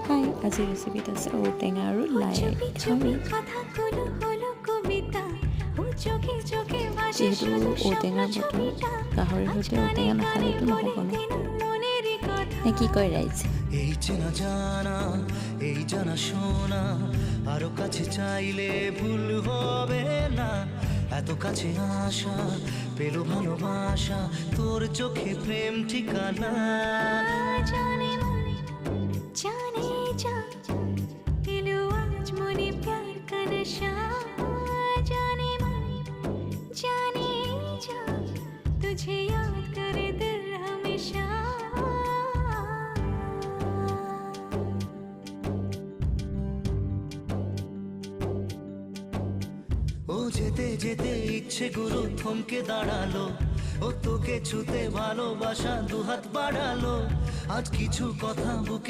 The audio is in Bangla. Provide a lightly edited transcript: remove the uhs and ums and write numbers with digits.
হাই, আজিৰ ৰেচিপিত আছে ঔটেঙা আৰু লাই কাৰী। যিহেতু ঔটেঙাৰ বতৰ, গাহৰিৰ সৈতে ঔটেঙা নাখালেতো নহ'ব ন। নে কি কয় ৰাইজে? এই চেনা জানা, এই জানা শোনা, আরো কাছে চাইলে ভুল হবে না। এত কাছে আসা পেলো ভালোবাসা, তোর চোখে প্রেম ঠিকানা। जाने मन जाने जा दिलो आज मने प्यार का नशा जाने मन जाने जा तुझे याद करे दिल हमेशा ও যেতে যেতে ইচ্ছে গুরু থমকে দাঁড়ালো, ও তোকে ছুতে ভালোবাসা দুহাত বাড়ালো। আজ কিছু কথা বুকে